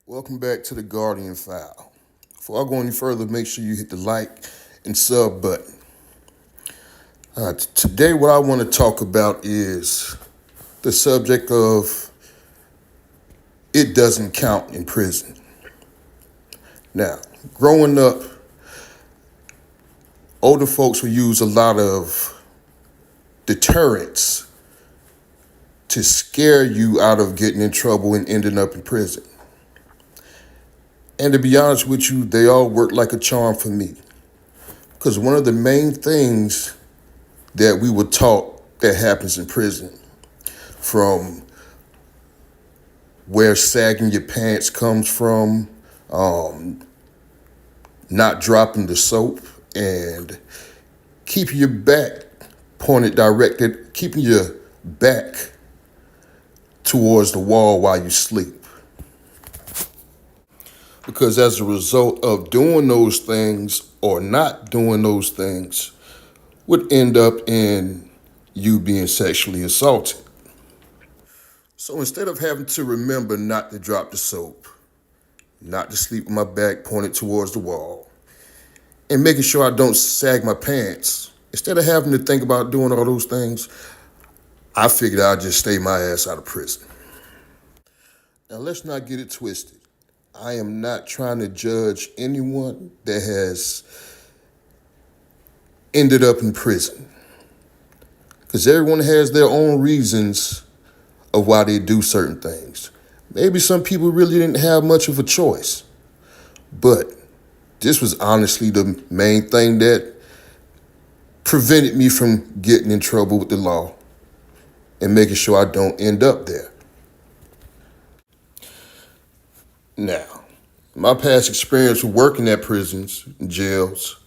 Welcome back to the Guardian File. Before I go any further, make sure you hit the like and sub button. Today, what I want to talk about is the subject of it doesn't count in prison. Now, growing up, older folks would use a lot of deterrents to scare you out of getting in trouble and ending up in prison. And to be honest with you, they all work like a charm for me. Because one of the main things that we were taught that happens in prison, from where sagging your pants comes from, not dropping the soap, and keeping your back keeping your back towards the wall while you sleep. Because as a result of doing those things or not doing those things would end up in you being sexually assaulted. So instead of having to remember not to drop the soap, not to sleep with my back pointed towards the wall, and making sure I don't sag my pants, instead of having to think about doing all those things, I figured I'd just stay my ass out of prison. Now let's not get it twisted. I am not trying to judge anyone that has ended up in prison, because everyone has their own reasons of why they do certain things. Maybe some people really didn't have much of a choice, but this was honestly the main thing that prevented me from getting in trouble with the law and making sure I don't end up there. Now, my past experience with working at prisons and jails,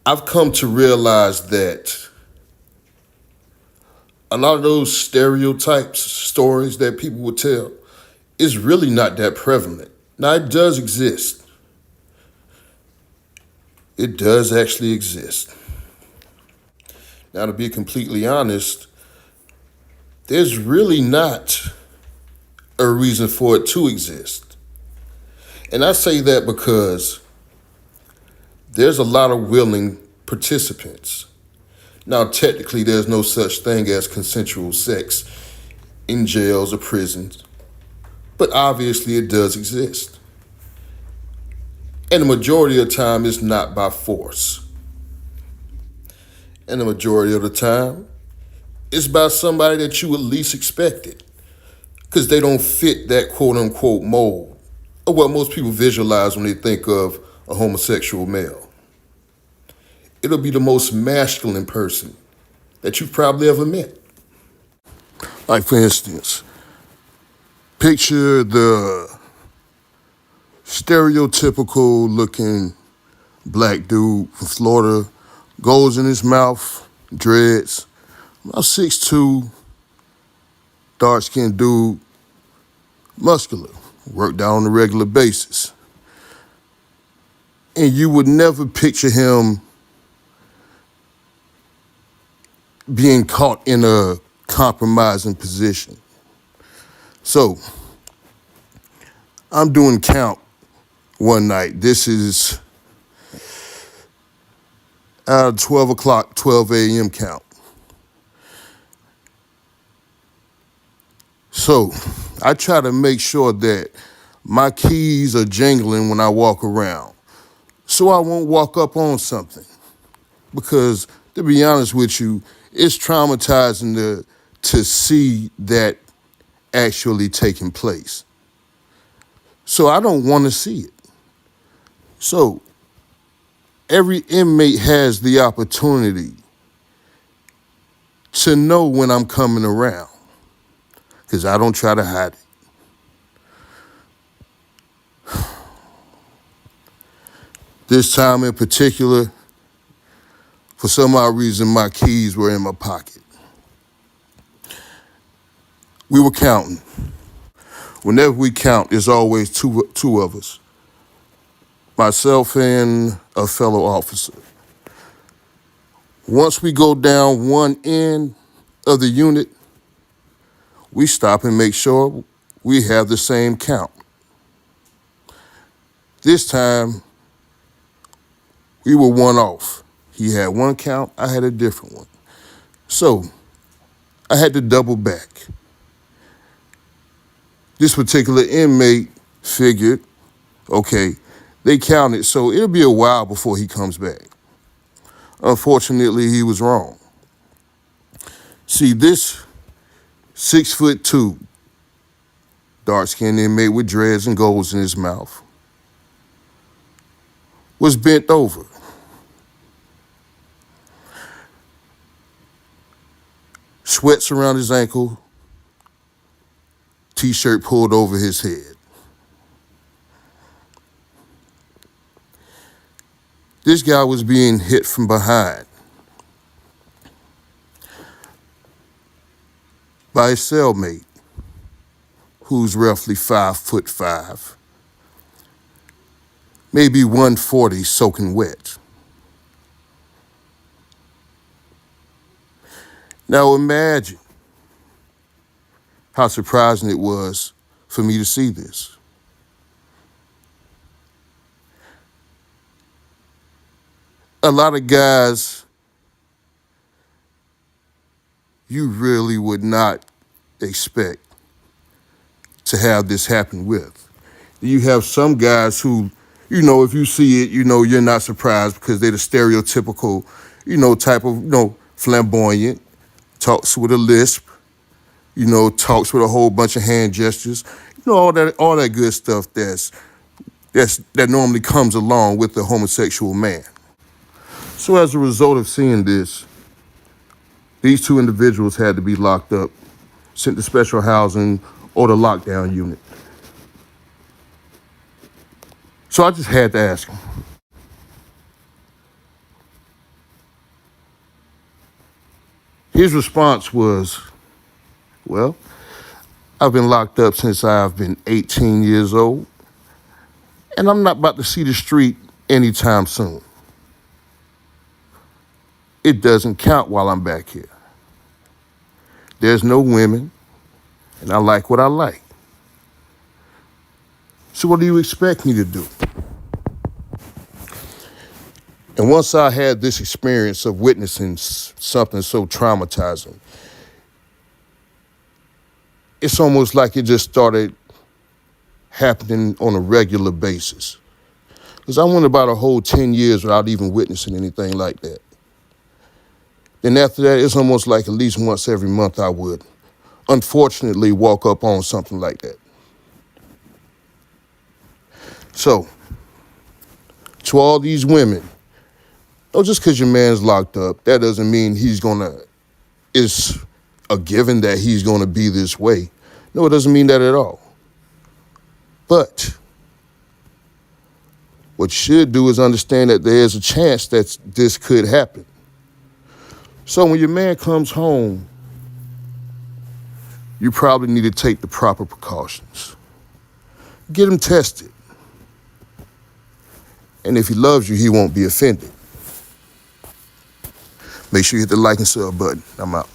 I've come to realize that a lot of those stereotypes, stories that people would tell, is really not that prevalent. Now, it does exist. It does actually exist. Now, to be completely honest, there's really not a reason for it to exist. And I say that because there's a lot of willing participants. Now, technically, there's no such thing as consensual sex in jails or prisons, but obviously it does exist. And the majority of the time, it's not by force. And the majority of the time, it's by somebody that you would least expect it, because they don't fit that quote-unquote mold of what most people visualize when they think of a homosexual male. It'll be the most masculine person that you've probably ever met. Like, for instance, picture the stereotypical looking black dude from Florida, goals in his mouth, dreads, about 6'2", dark-skinned dude, muscular, worked out on a regular basis. And you would never picture him being caught in a compromising position. So, I'm doing count one night. This is 12 o'clock, 12 a.m. count. So, I try to make sure that my keys are jingling when I walk around, so I won't walk up on something. Because, to be honest with you, it's traumatizing to see that actually taking place. So I don't want to see it. So every inmate has the opportunity to know when I'm coming around, because I don't try to hide it. This time in particular, for some odd reason, my keys were in my pocket. We were counting. Whenever we count, there's always two of us, myself and a fellow officer. Once we go down one end of the unit, we stop and make sure we have the same count. This time, we were one off. He had one count, I had a different one. So, I had to double back. This particular inmate figured, okay, they counted, so it'll be a while before he comes back. Unfortunately, he was wrong. See, this 6'2", dark-skinned inmate with dreads and golds in his mouth was bent over. Sweats around his ankle, t-shirt pulled over his head. This guy was being hit from behind by a cellmate who's roughly 5'5", maybe 140 soaking wet. Now imagine how surprising it was for me to see this. A lot of guys you really would not expect to have this happen with. You have some guys who, if you see it, you're not surprised because they're the stereotypical, type of, flamboyant, talks with a lisp, talks with a whole bunch of hand gestures, all that good stuff that normally comes along with the homosexual man. So as a result of seeing this, these two individuals had to be locked up, sent to special housing or the lockdown unit. So I just had to ask him. His response was, well, I've been locked up since I've been 18 years old, and I'm not about to see the street anytime soon. It doesn't count while I'm back here. There's no women, and I like what I like. So what do you expect me to do? And once I had this experience of witnessing something so traumatizing, it's almost like it just started happening on a regular basis. Because I went about a whole 10 years without even witnessing anything like that. Then after that, it's almost like at least once every month I would, unfortunately, walk up on something like that. So, to all these women, just because your man's locked up, that doesn't mean it's a given that he's gonna be this way. No, it doesn't mean that at all. But what you should do is understand that there's a chance that this could happen. So when your man comes home, you probably need to take the proper precautions. Get him tested. And if he loves you, he won't be offended. Make sure you hit the like and sub button. I'm out.